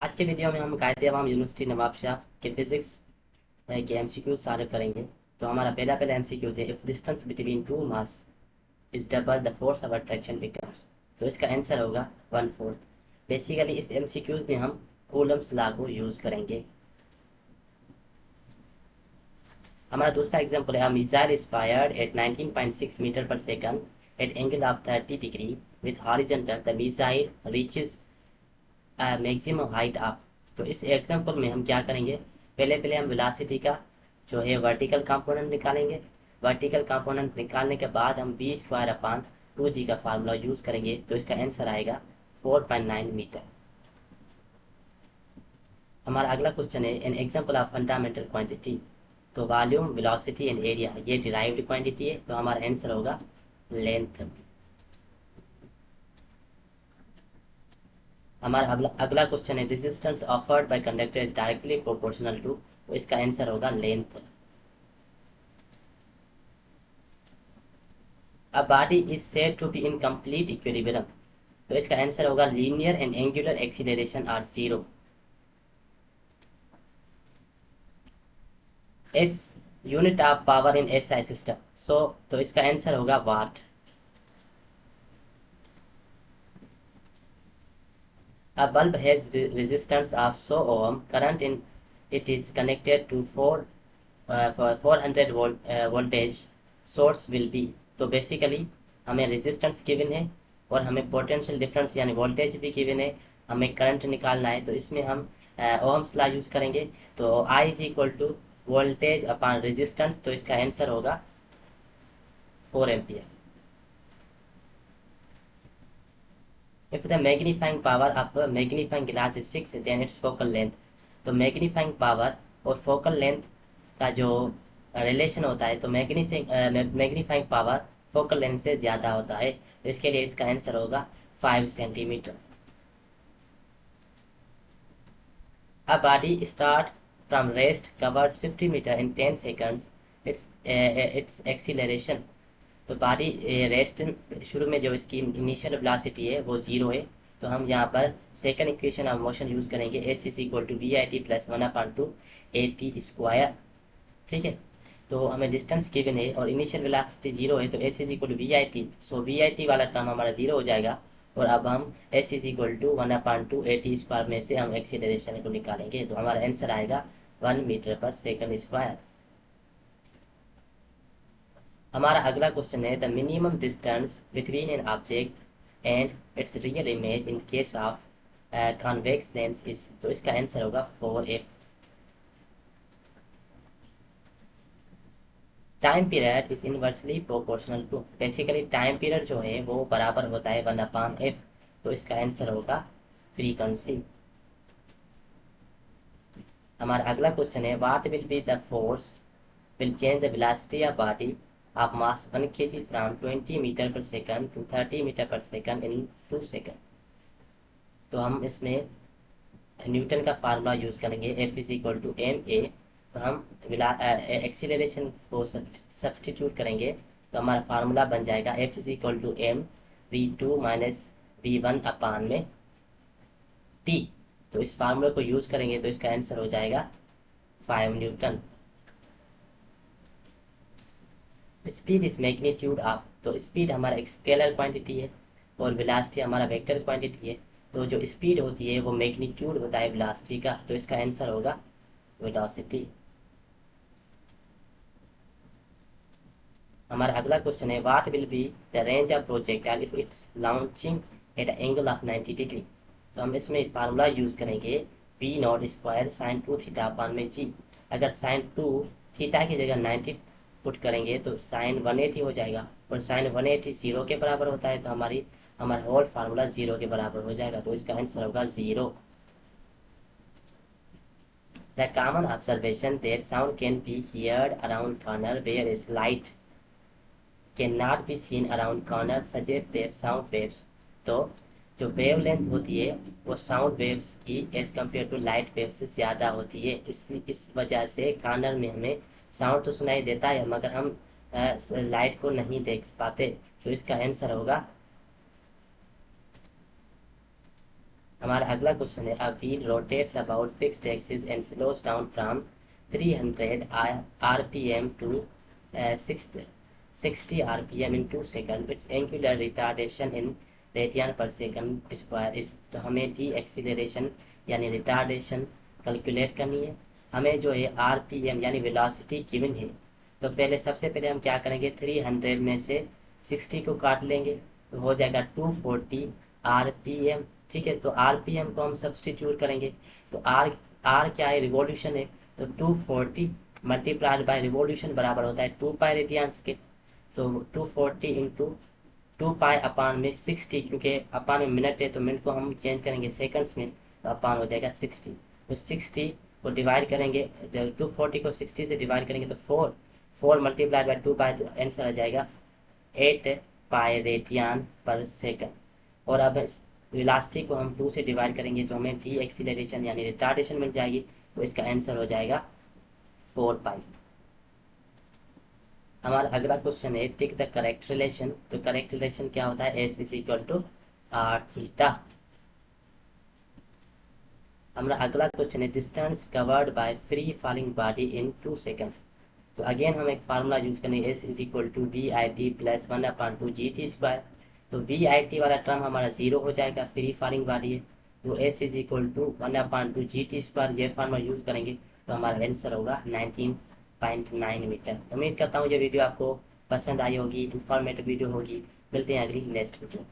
आज के वीडियो में हम कायदे अवाम यूनिवर्सिटी नवाबशाह के फिजिक्स के एमसीक्यू सॉल्व करेंगे। तो हमारा पहला एमसीक्यूज है, if distance between two mass is double the force of attraction becomes. तो इसका आंसर होगा 1/4। बेसिकली इस एमसीक्यूज में हम कूलम्स लॉ को यूज़ करेंगे। हमारा दूसरा एग्जाम्पल है, missile is fired at 19.6 metre per second at angle of 30 degree with horizontal the missile reaches maximum height of. तो इस एग्जांपल में हम क्या करेंगे, पहले पहले हम वेलोसिटी का जो है वर्टिकल कंपोनेंट निकालेंगे। वर्टिकल कंपोनेंट निकालने के बाद हम v² / 2g का फार्मूला यूज़ करेंगे। तो इसका आंसर आएगा 4.9 मीटर। हमारा अगला क्वेश्चन है, an example of fundamental quantity. तो वॉल्यूम, वेलोसिटी एंड एरिया ये डिराइव्ड क्वांटिटी है। तो हमारा आंसर होगा लेंथ। हमारा अगला क्वेश्चन है, resistance offered by conductor is directly proportional to. तो इसका आंसर होगा length. A body is said to be in complete equilibrium. तो इसका आंसर होगा linear and angular acceleration are zero. S unit of power in SI system. तो इसका answer होगा watt. A bulb has resistance of so ohm current in it is connected to 400 volt voltage source will be। तो basically हमें resistance given है और हमें potential difference यानी voltage भी गिवन है। हमें करंट निकालना है, तो इसमें हम ओम्स लॉ यूज़ करेंगे। तो I is equal to voltage upon resistance. तो इसका आंसर होगा 4 ampere. If the magnifying power of a magnifying glass is 6, then its focal length। तो मैग्नीफाइंग पावर और फोकल लेंथ का जो रिलेशन होता है, तो मैग्नीफाइंग पावर फोकल लेंथ से ज़्यादा होता है। तो इसके लिए इसका आंसर होगा 5 centimetre. A body start from rest covers 50 meter in 10 seconds। Its acceleration। तो बॉडी रेस्ट शुरू में जो इसकी इनिशियल वेलोसिटी है वो जीरो है। तो हम यहाँ पर second equation of motion use करेंगे, S is equal to V I T plus 1/2 AT²। ठीक है। तो हमें डिस्टेंस गिवन है और इनिशियल वेलोसिटी जीरो है, तो S is equal to V I T. So V I T वाला टर्म हमारा जीरो हो जाएगा। और अब हम S is equal to 1/2 AT² में से हम एक्सीलरेशन को निकालेंगे। तो हमारा आंसर आएगा 1 मीटर पर सेकंड स्क्वायर। हमारा अगला क्वेश्चन है, the minimum distance between an object and its real image in case of convex lens is. तो इसका आंसर होगा 4f। Time period is inversely proportional to. Basically time period जो है वो बराबर होता है 1/f। तो इसका आंसर होगा फ्रीक्वेंसी। हमारा अगला क्वेश्चन है, what will be the force will change the velocity of body of mass 1 kg from 20 meter per second to 30 meter per second in 2 second. तो हम इसमें न्यूटन का फार्मूला यूज़ करेंगे, F is equal to M A. तो हम acceleration को substitute करेंगे। तो हमारा फार्मूला बन जाएगा F is equal to M v2 - v1/t। तो इस फार्मूले को यूज़ करेंगे तो इसका आंसर हो जाएगा 5 Newton. Speed is magnitude of. तो स्पीड हमारा एक स्केलर क्वांटिटी है और वेलोसिटी हमारा वेक्टर क्वांटिटी है। तो जो स्पीड होती है वो मैग्नीट्यूड होता है वेलोसिटी का। तो इसका आंसर होगा वेलोसिटी। हमारा अगला क्वेश्चन है, what will be the range of projectile if its launching at angle of 90 degree. तो हम इसमें फार्मूला यूज़ करेंगे, v0² sin2θ/g। अगर sin2θ की जगह 90 पुट करेंगे तो sin 180 हो जाएगा और sin 180 जीरो के बराबर होता है। तो हमारा होल फार्मूला जीरो के बराबर हो जाएगा। तो इसका आंसर होगा zero. The common observation that sound can be heard around corner whereas light can not be seen around corner suggest that sound waves. तो जो वेव लेंथ होती है वो साउंड वेव्स की as compare to light wave से ज़्यादा होती है। इस वजह से कॉर्नर में हमें साउंड तो सुनाई देता है मगर हम लाइट को नहीं देख पाते। तो इसका आंसर होगा हमारा अगला क्वेश्चन है, a wheel rotates about fixed axis and slows down from 300 RPM to 60 RPM in 2 second, its angular retardation in radian per second square is. तो हमें डी एक्सीलरेशन यानी रिटार्डेशन कैलकुलेट करनी है। हमें जो है आरपीएम यानी वेलोसिटी गिवन है। तो पहले सबसे पहले हम क्या करेंगे, 300 में से 60 को काट लेंगे तो हो जाएगा 240 आरपीएम। ठीक है, तो आरपीएम को हम सब्सटीट्यूट करेंगे। तो आर आर क्या है, रिवॉल्यूशन है। तो 240 मल्टीप्लाइड बाय रिवॉल्यूशन बराबर होता है 2 पाई रेडियंस के। तो 240 इंटू 2 पाई अपान में 60, क्योंकि अपान में मिनट है तो मिनट को हम चेंज करेंगे सेकंड्स में, तो अपान हो जाएगा 60। तो 60 को डिवाइड करेंगे, 240 को 60 से डिवाइड करेंगे तो 4 मल्टीप्लाइड बाय 2 पाई, तो आंसर आ जाएगा 8 पाई रेडियन पर सेकंड। और अब वेलोसिटी को हम 2 से डिवाइड करेंगे तो हमें डी एक्सीलरेशन यानी रिटार्डेशन मिल जाएगी। तो इसका आंसर हो जाएगा 4 पाई। हमारा अगला क्वेश्चन है, टिक द करेक्ट रिलेशन। तो करेक्ट रिलेशन क्या होता है, S is equal to R theta. हमारा अगला क्वेश्चन है, distance covered by free falling body in 2 seconds. तो अगेन हम एक फार्मूला यूज करेंगे, S is equal to V I T plus 1/2 GT²। तो वी आई टी वाला टर्म हमारा जीरो हो जाएगा, फ्री फॉलिंग बॉडी है। तो S is equal to 1/2 GT², ये फार्मूला यूज करेंगे तो हमारा आंसर होगा 19.9 मीटर। उम्मीद करता हूँ ये वीडियो आपको पसंद आई होगी, इंफॉर्मेटिव वीडियो होगी। मिलते हैं अगली नेक्स्ट वीडियो।